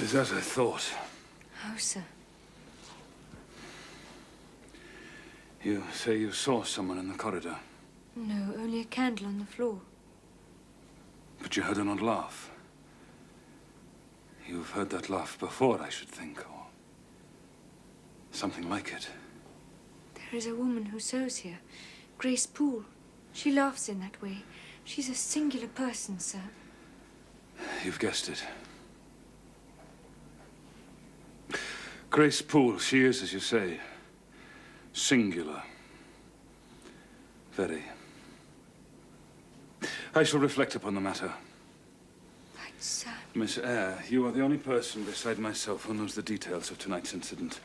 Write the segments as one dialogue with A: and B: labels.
A: is as I thought.
B: How, sir?
A: You say you saw someone in the corridor.
B: No, only a candle on the floor.
A: But you heard an odd laugh. You've heard that laugh before, I should think, or something like it.
B: There is a woman who sews here, Grace Poole. She laughs in that way. She's a singular person, sir.
A: You've guessed it. Grace Poole, she is, as you say, singular. Very. I shall reflect upon the matter.
B: Right, sir.
A: Miss Eyre, you are the only person beside myself who knows the details of tonight's incident.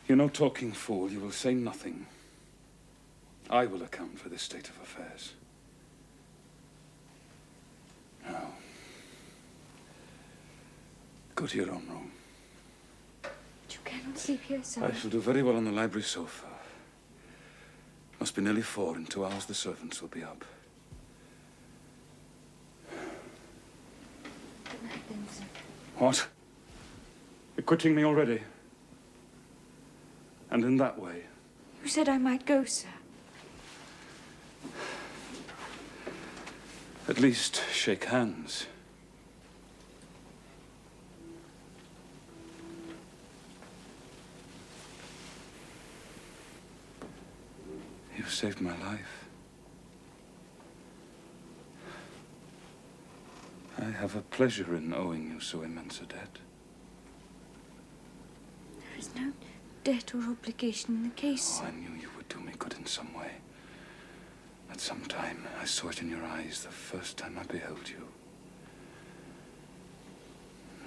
A: You're no talking fool. You will say nothing. I will account for this state of affairs. Now, go to your own room.
B: You cannot sleep here, sir.
A: I shall do very well on the library sofa. Must be nearly 4. In 2 hours, the servants will be up.
B: Good night, then, sir.
A: What? You're quitting me already? And in that way?
B: You said I might go, sir.
A: At least shake hands. You've saved my life. I have a pleasure in owing you so immense a debt.
B: There is no debt or obligation in the case,
A: Oh,
B: sir.
A: I knew you would do me good in some way. At some time, I saw it in your eyes the first time I beheld you.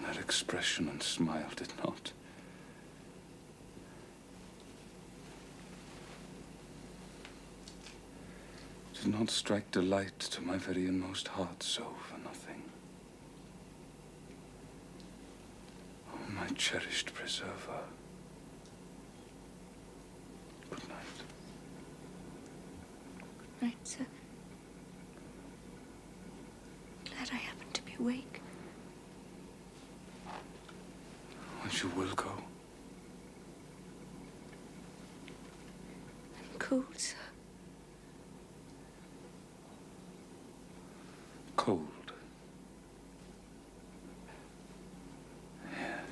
A: That expression and smile did not. Did not strike delight to my very inmost heart so for nothing. Oh, my cherished preserver. Good night.
B: Right, sir. Glad I happened to be awake.
A: Once you will go.
B: I'm cold, sir.
A: Cold. Yes.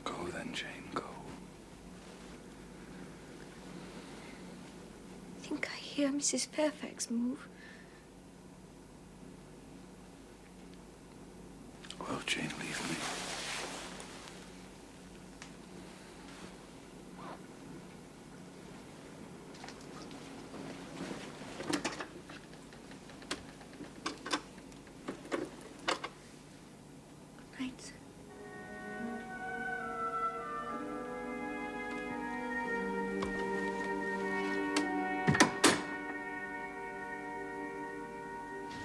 A: Go then, Jane, go.
B: I think I hear Mrs. Fairfax move.
A: Well, Jane, leave me.
B: Right, sir.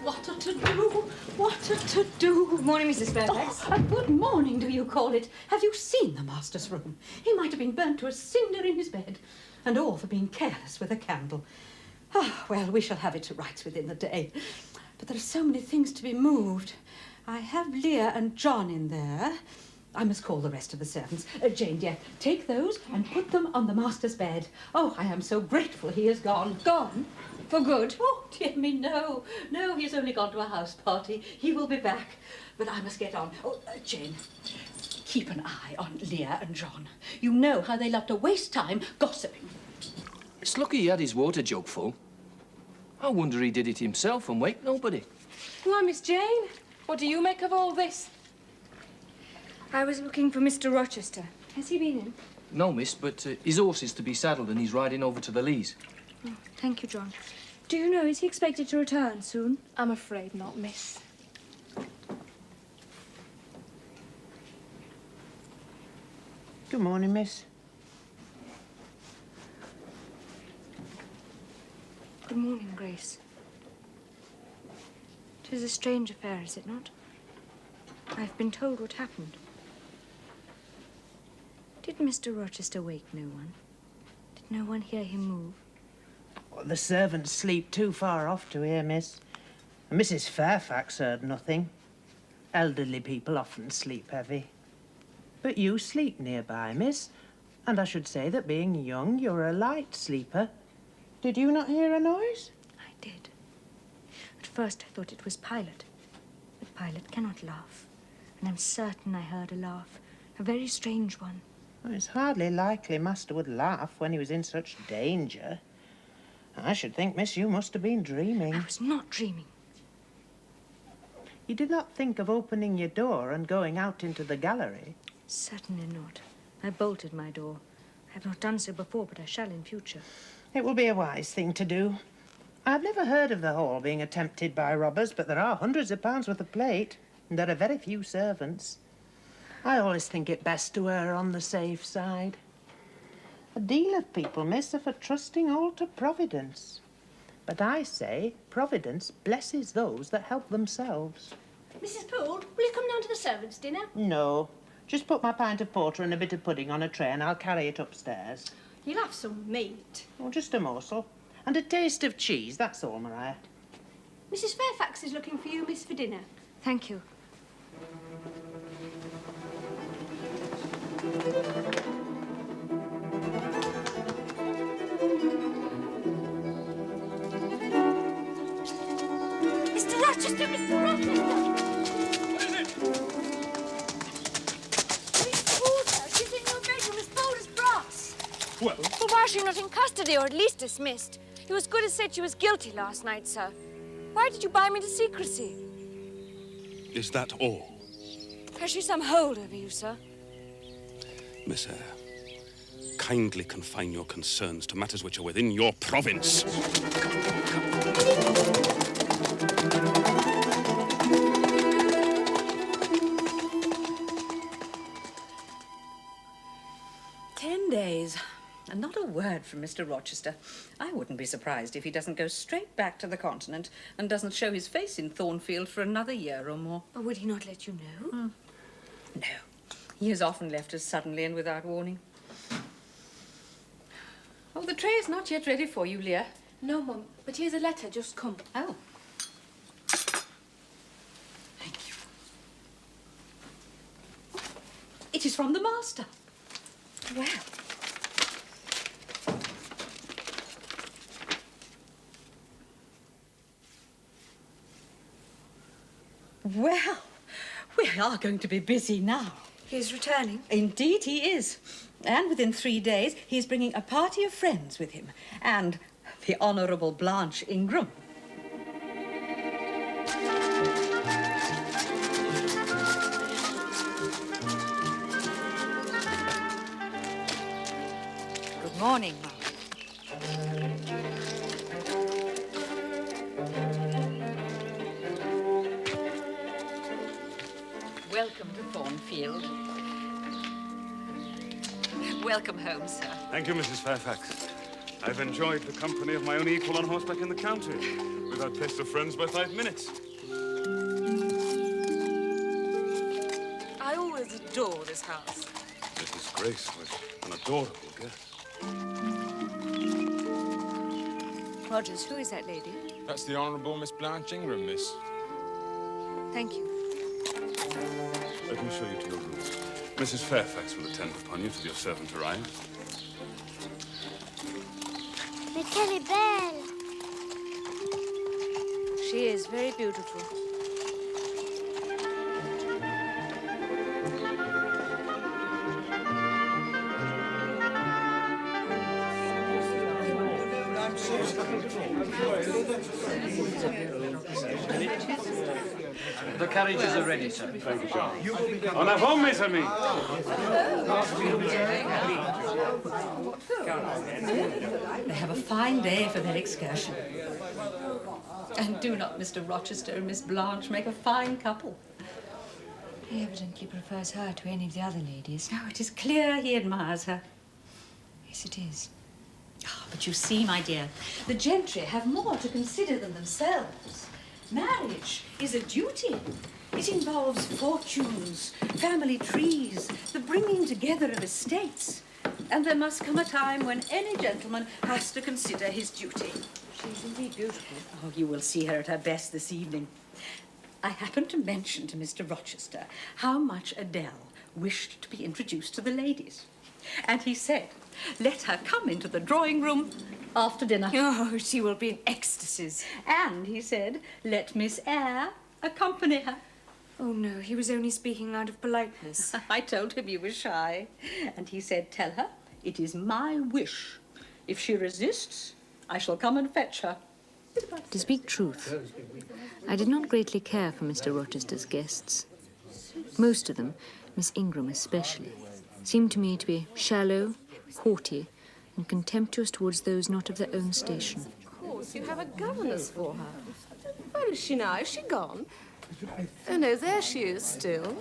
C: What a to-do! What a to-do!
B: Good morning, Mrs. Fairfax.
C: Oh, a good morning, do you call it? Have you seen the master's room? He might have been burnt to a cinder in his bed. And all for being careless with a candle. Ah, well, we shall have it to rights within the day. But there are so many things to be moved. I have Leah and John in there. I must call the rest of the servants. Jane, dear, take those and put them on the master's bed. Oh, I am so grateful he is gone.
B: Gone? For good?
C: Oh, dear me, no. No, he's only gone to a house party. He will be back. But I must get on. Oh, Jane, keep an eye on Leah and John. You know how they love to waste time gossiping.
D: It's lucky he had his water jug full. I wonder he did it himself and wake nobody.
E: Why, Miss Jane, what do you make of all this?
B: I was looking for Mr. Rochester. Has he been in?
D: No, miss, but his horse is to be saddled and he's riding over to the Lees.
B: Oh, thank you, John. Do you know, is he expected to return soon?
E: I'm afraid not, miss.
F: Good morning, miss.
B: Good morning, Grace. 'Tis a strange affair, is it not? I've been told what happened. Did Mr. Rochester wake no one? Did no one hear him move?
F: Well, the servants sleep too far off to hear, miss. Mrs. Fairfax heard nothing. Elderly people often sleep heavy. But you sleep nearby, miss, and I should say that being young, you're a light sleeper. Did you not hear a noise?
B: I did. At first I thought it was Pilot. But Pilot cannot laugh. And I'm certain I heard a laugh. A very strange one.
F: Well, it's hardly likely Master would laugh when he was in such danger. I should think, miss, you must have been dreaming.
B: I was not dreaming.
F: You did not think of opening your door and going out into the gallery?
B: Certainly not. I bolted my door. I have not done so before, but I shall in future.
F: It will be a wise thing to do. I've never heard of the hall being attempted by robbers, but there are hundreds of pounds worth of plate, and there are very few servants. I always think it best to err on the safe side. A deal of people, miss, are for trusting all to Providence. But I say Providence blesses those that help themselves.
G: Mrs. Poole, will you come down to the servants' dinner?
F: No. Just put my pint of porter and a bit of pudding on a tray and I'll carry it upstairs.
G: You'll have some meat.
F: Oh, just a morsel. And a taste of cheese, that's all, Maria.
G: Mrs. Fairfax is looking for you, miss, for dinner.
B: Thank you.
G: Mr. Rochester, Mr. Rochester!
A: What is it?
G: Miss Poole, sir. She's in your bedroom as bold as brass.
A: Well,
B: But why is she not in custody or at least dismissed? You as good as said she was guilty last night, sir. Why did you bind me to secrecy?
H: Is that all?
B: Has she some hold over you, sir?
H: Miss Eyre, kindly confine your concerns to matters which are within your province.
C: 10 days. And not a word from Mr. Rochester. I wouldn't be surprised if he doesn't go straight back to the continent and doesn't show his face in Thornfield for another year or more.
B: But would he not let you know?
C: No. He has often left us suddenly and without warning. Oh, the tray is not yet ready for you, Leah.
E: No, Mum, but here's a letter just come.
C: Oh. Thank you. It is from the master. Well. Well, we are going to be busy now.
B: He is returning.
C: Indeed he is. And within 3 days, he's bringing a party of friends with him. And the Honourable Blanche Ingram. Good morning, Mum. Welcome to Thornfield. Welcome home, sir.
A: thank you, Mrs. Fairfax. I've enjoyed the company of my own equal on horseback in the county. Without taste of friends by 5 minutes.
E: I always adore this house.
A: Mrs. Grace was an adorable guest.
B: Rogers, who is that lady?
I: That's the Honourable Miss Blanche Ingram, miss.
B: Thank you.
A: Let me show you to your room. Mrs. Fairfax will attend upon you till your servant arrives.
J: Mais qu'elle est belle!
B: She is very beautiful.
D: The carriages are ready, sir.
A: Thank you, John. En avant, mes amis!
C: They have a fine day for their excursion. And do not Mr. Rochester and Miss Blanche make a fine couple?
B: He evidently prefers her to any of the other ladies.
C: Oh, it is clear he admires her.
B: Yes, it is.
C: Ah, but you see, my dear, the gentry have more to consider than themselves. Marriage is a duty. It involves fortunes, family trees, the bringing together of estates. And there must come a time when any gentleman has to consider his duty.
B: She's indeed beautiful.
C: Oh, you will see her at her best this evening. I happened to mention to Mr. Rochester how much Adele wished to be introduced to the ladies. And he said, let her come into the drawing room after dinner.
B: Oh, she will be in ecstasies.
C: And he said, let Miss Eyre accompany her.
B: Oh, no, he was only speaking out of politeness.
C: I told him you were shy. And he said, tell her it is my wish. If she resists, I shall come and fetch her.
B: To speak truth, I did not greatly care for Mr. Rochester's guests. Most of them, Miss Ingram especially, seemed to me to be shallow, haughty, and contemptuous towards those not of their own station.
E: Of course, you have a governess for her. Where is she now? Is she gone? Oh, no, there she is still.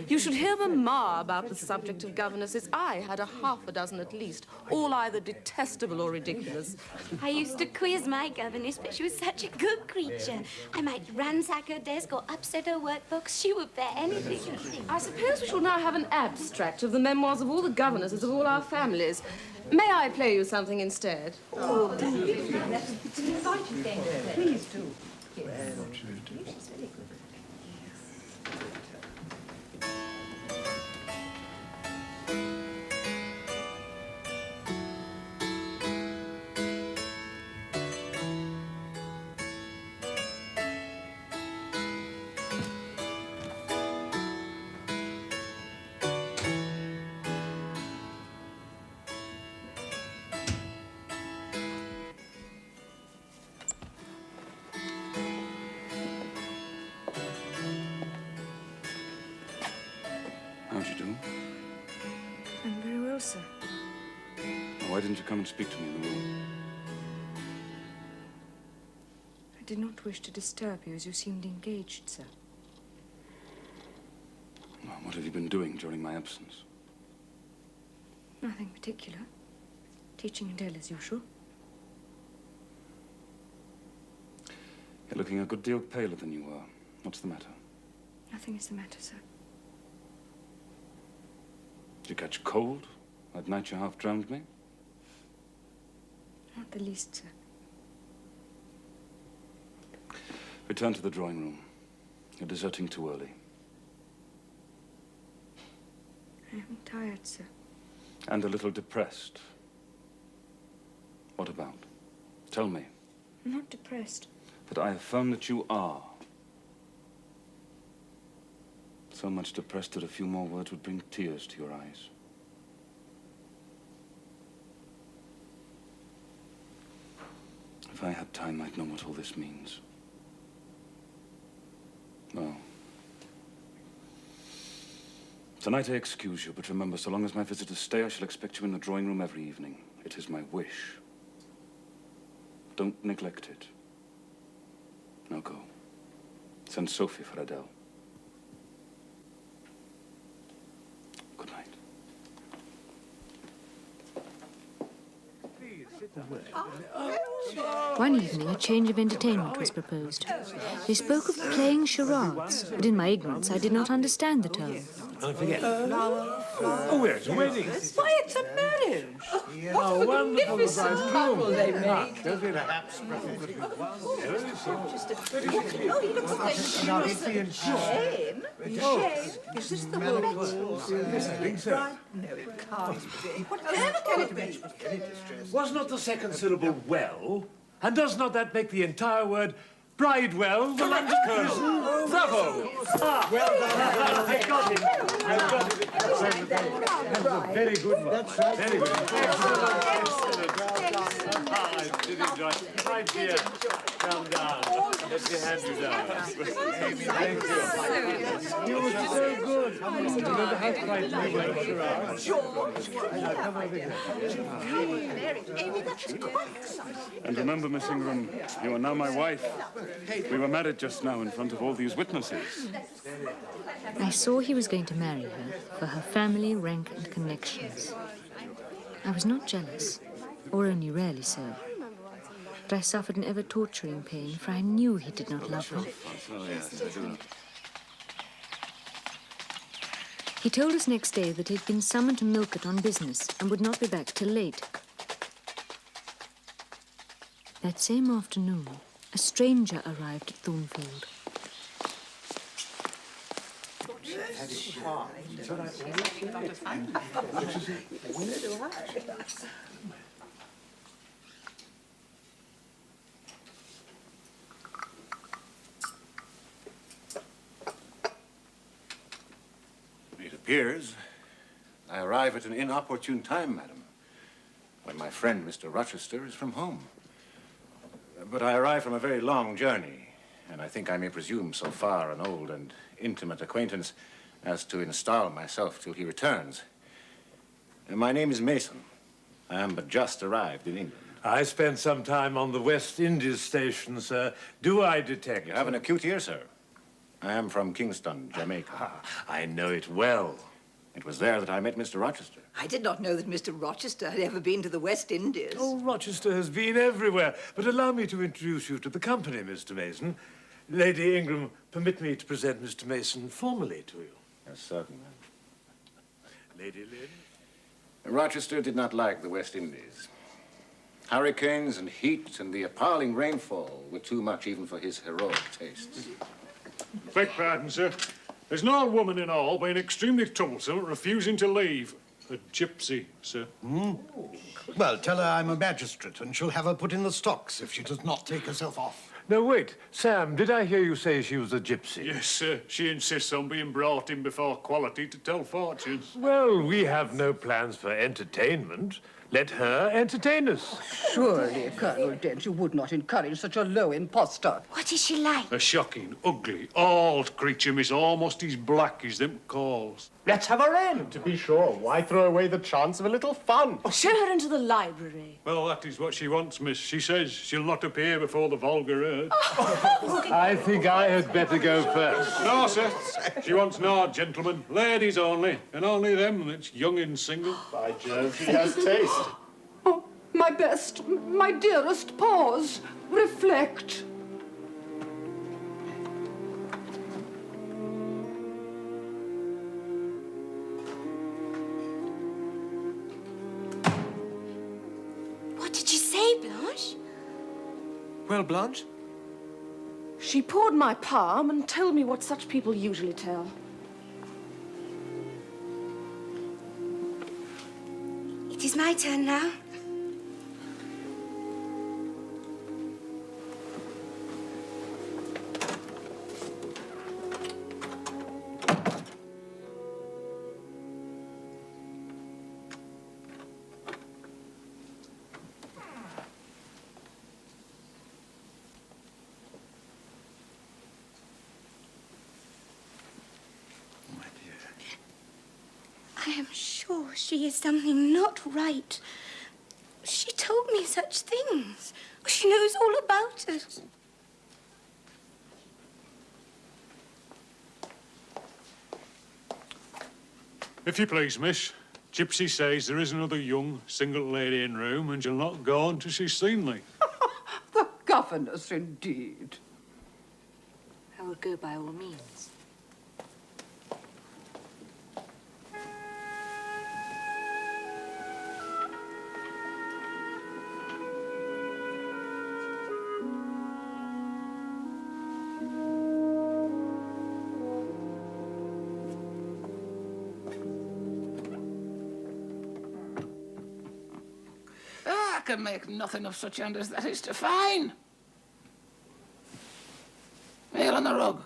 E: You should hear Mamma about the subject of governesses. I had half a dozen at least, all either detestable or ridiculous.
G: I used to quiz my governess, but she was such a good creature. I might ransack her desk or upset her workbox. She would bear anything.
E: I suppose we shall now have an abstract of the memoirs of all the governesses of all our families. May I play you something instead?
C: Oh, it's an exciting game. Please do.
A: How'd you do?
B: I'm very well, sir.
A: Why didn't you come and speak to me in the room?
B: I did not wish to disturb you as you seemed engaged, sir.
A: Well, what have you been doing during my absence?
B: Nothing particular. Teaching Adele as usual.
A: You're looking a good deal paler than you were. What's the matter?
B: Nothing is the matter, sir.
A: Did you catch cold? That night you half drowned me?
B: Not the least, sir.
A: Return to the drawing room. You're deserting too early.
B: I am tired, sir.
A: And a little depressed. What about? Tell me.
B: I'm not depressed.
A: But I affirm that you are. So much depressed that a few more words would bring tears to your eyes. If I had time, I'd know what all this means. Well, tonight I excuse you, but remember, so long as my visitors stay, I shall expect you in the drawing room every evening. It is my wish. Don't neglect it. Now go. Send Sophie for Adele. Good night.
B: One evening, a change of entertainment was proposed. They spoke of playing charades, but in my ignorance, I did not understand the term.
K: Don't forget. Oh, it's a wedding.
C: Why, it's a marriage.
K: Oh, wonderful surprise.
C: Couple they make.
K: Don't be perhaps preferably
C: Oh, he looks like Shane. Shane? Is this the woman?
K: I think so.
C: No, it can't be. Whatever can it be?
K: Was not the second syllable well? And does not that make the entire word Bridewell, the lunch colonel? Bravo! Ah, well done. I got it. I got it. That was a very good one. Very good. Excellent. I did enjoy it. My dear, come down. Let me hand you down. Thank you. You were so good. Remember how bright we were. George. Come over here.
C: Amy, that's quite exciting.
A: And remember, Miss Ingram, you are now my wife. We were married just now in front of all these witnesses.
B: I saw he was going to marry her for her family, rank, and connections. I was not jealous, or only rarely so. But I suffered an ever-torturing pain, for I knew he did not love her.
A: Oh, yes, I do.
B: He told us next day that he'd been summoned to Milcott on business and would not be back till late. That same afternoon, a stranger arrived at Thornfield.
L: It appears I arrive at an inopportune time, madam, when my friend Mr. Rochester is from home. But I arrive from a very long journey, and I think I may presume so far an old and intimate acquaintance as to install myself till he returns. My name is Mason. I am but just arrived in England.
K: I spent some time on the West Indies station, sir. Do I detect?
L: You have an acute ear, sir. I am from Kingston, Jamaica.
K: I know it well.
L: It was there that I met Mr. Rochester.
M: I did not know that Mr. Rochester had ever been to the West Indies.
K: Oh, Rochester has been everywhere. But allow me to introduce you to the company, Mr. Mason. Lady Ingram, permit me to present Mr. Mason formally to you.
L: Yes, certainly.
K: Lady Lynn?
L: Rochester did not like the West Indies. Hurricanes and heat and the appalling rainfall were too much even for his heroic tastes.
A: Beg pardon, sir. There's an old woman in all being extremely troublesome, refusing to leave. A gypsy, sir.
N: Well, tell her I'm a magistrate and she'll have her put in the stocks if she does not take herself off.
K: No, wait. Sam, did I hear you say she was a gypsy?
A: Yes, sir. She insists on being brought in before quality to tell fortunes.
K: Well, we have no plans for entertainment. Let her entertain us.
M: Surely, Colonel Dent, you would not encourage such a low impostor.
G: What is she like?
A: A shocking, ugly, old creature, miss, almost as black as them coals.
O: Let's have her in. To be sure, why throw away the chance of a little fun?
E: Show her into the library.
A: Well, that is what she wants, miss. She says she'll not appear before the vulgar herd.
K: I think I had better go first.
A: No, sir. She wants no gentlemen. Ladies only. And only them that's young and single.
O: By Jove, she has taste.
E: Oh, my best, my dearest, pause. Reflect.
G: What did she say, Blanche?
D: Well, Blanche?
E: She poured my palm and told me what such people usually tell.
G: It is my turn now. I am sure she is something not right. She told me such things. She knows all about us.
A: If you please, miss, Gypsy says there is another young, single lady in room and she'll not go until she's seen me.
M: The governess, indeed.
B: I will go by all means.
P: I can make nothing of such hand as that is to fine. Nail on the rug.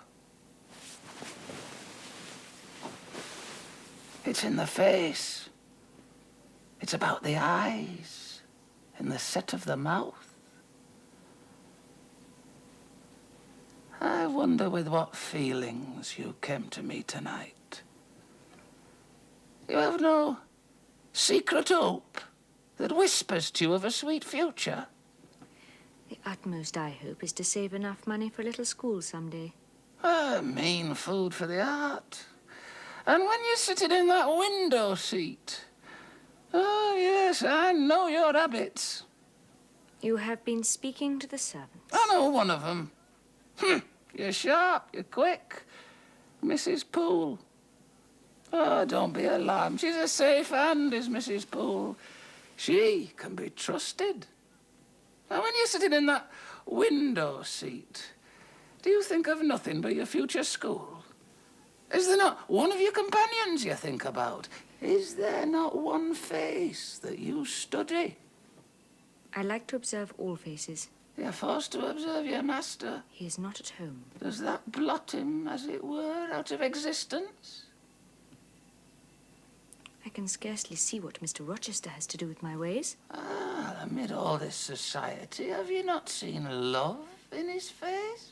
P: It's in the face. It's about the eyes and the set of the mouth. I wonder with what feelings you came to me tonight. You have no secret hope that whispers to you of a sweet future?
B: The utmost I hope is to save enough money for a little school someday.
P: Mean food for the heart. And when you're sitting in that window seat. Oh, yes, I know your habits.
B: You have been speaking to the servants.
P: I know one of them. You're sharp, you're quick. Mrs. Poole. Oh, don't be alarmed. She's a safe hand, is Mrs. Poole. She can be trusted. Now, when you're sitting in that window seat, do you think of nothing but your future school? Is there not one of your companions you think about? Is there not one face that you study?
B: I like to observe all faces.
P: You're forced to observe your master.
B: He is not at home.
P: Does that blot him, as it were, out of existence?
B: I can scarcely see what Mr. Rochester has to do with my ways.
P: Ah, amid all this society, have you not seen love in his face?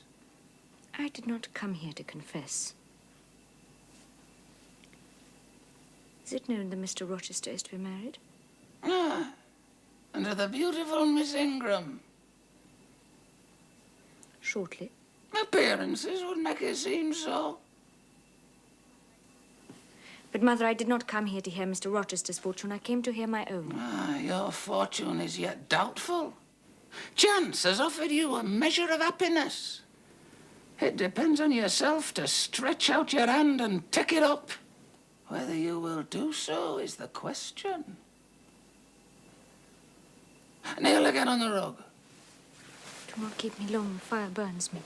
B: I did not come here to confess. Is it known that Mr. Rochester is to be married?
P: Ah, and to the beautiful Miss Ingram.
B: Shortly.
P: Appearances would make it seem so.
B: But, Mother, I did not come here to hear Mr. Rochester's fortune. I came to hear my own.
P: Ah, your fortune is yet doubtful. Chance has offered you a measure of happiness. It depends on yourself to stretch out your hand and take it up. Whether you will do so is the question. Kneel again on the rug.
B: Do not keep me long. The fire burns me.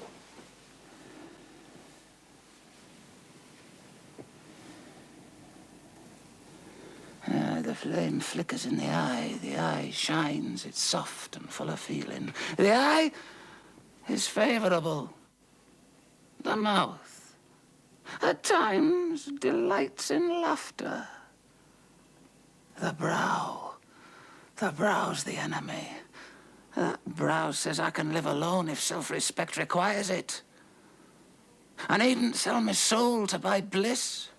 P: The flame flickers in the eye shines, it's soft and full of feeling. The eye is favourable. The mouth, at times, delights in laughter. The brow's the enemy. That brow says I can live alone if self-respect requires it. I needn't sell my soul to buy bliss.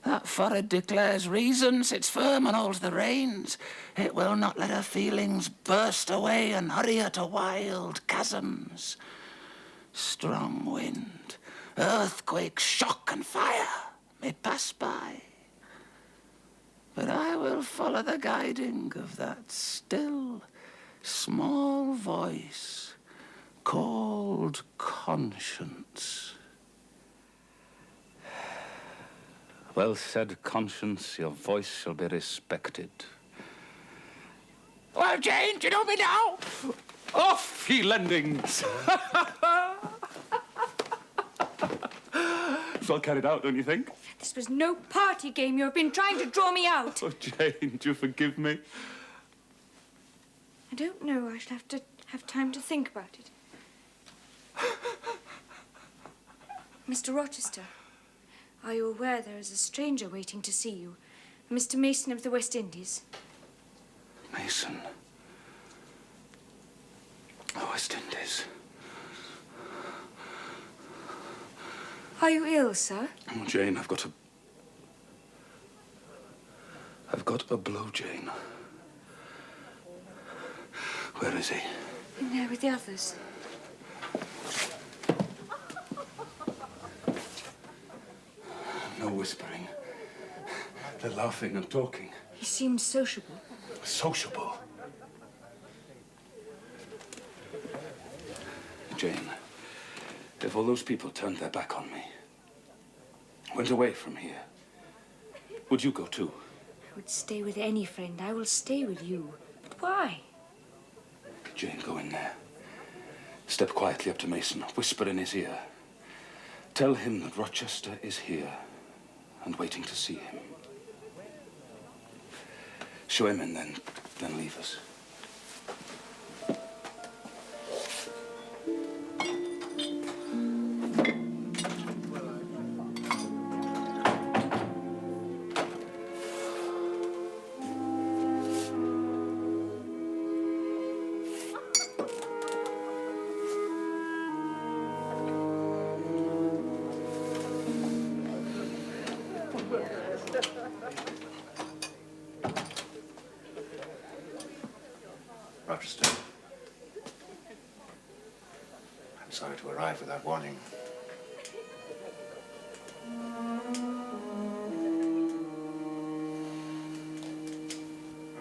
P: That forehead declares reason, sits firm and holds the reins. It will not let her feelings burst away and hurry her to wild chasms. Strong wind, earthquake, shock and fire may pass by. But I will follow the guiding of that still, small voice called conscience.
A: Well said, Conscience. Your voice shall be respected.
P: Well, Jane, do you know me now?
A: Off, ye lendings! It's all carried out, don't you think?
B: This was no party game. You have been trying to draw me out.
A: Oh, Jane, do you forgive me?
B: I don't know. I shall have to have time to think about it. Mr. Rochester, are you aware there is a stranger waiting to see you? Mr. Mason of the West Indies.
A: Mason? The West Indies.
B: Are you ill, sir?
A: Oh, Jane, I've got a blow, Jane. Where is he?
B: In there with the others.
A: No whispering. They're laughing and talking.
B: He seemed sociable.
A: Sociable? Jane, if all those people turned their back on me, went away from here, would you go too?
B: I would stay with any friend. I will stay with you. But why?
A: Jane, go in there. Step quietly up to Mason. Whisper in his ear. Tell him that Rochester is here and waiting to see him. Show him in, then leave us.
L: Rochester. I'm sorry to arrive without warning.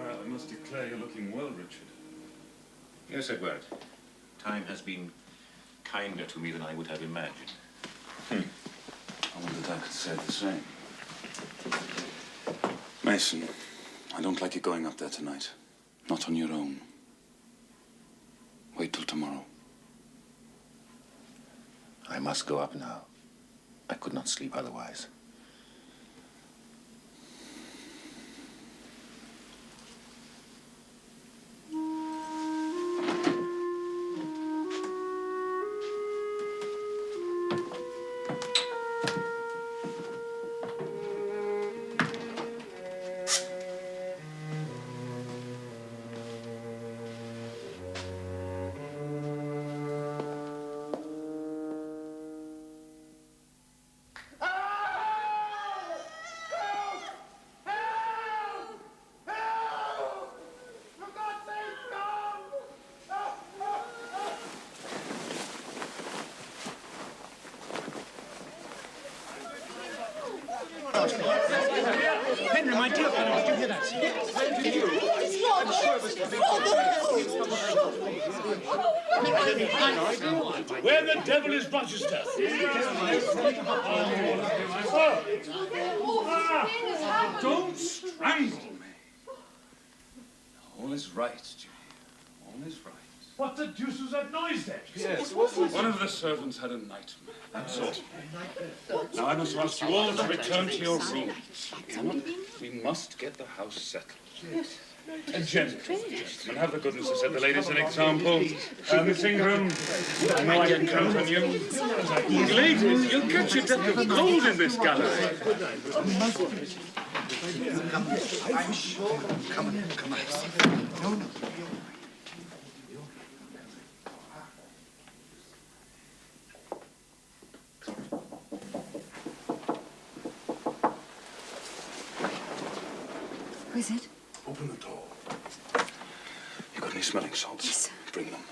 A: I must declare you're looking well, Richard.
L: Yes, Edward. Time has been kinder to me than I would have imagined.
A: I wondered I could say the same. Mason, I don't like you going up there tonight. Not on your own. Wait till tomorrow.
L: I must go up now. I could not sleep otherwise.
K: Henry, my dear fellow, did you hear that? Where the devil is Rochester?
A: Don't strangle me. All is right, Jimmy. All is right.
K: What the deuce was that noise then?
A: Yes, one of the servants had a nightmare. That's all. Now I must ask you all to return to your rooms. We must get the house settled.
K: Yes.
A: Gentlemen, have the goodness to set the ladies an example. Miss Ingram, I know I can count on you. Ladies, you'll catch your death of cold in this gallery.
N: I'm sure. Come on. No.
B: Who is it?
A: Open the door. You got any smelling salts?
B: Yes, sir.
A: Bring them.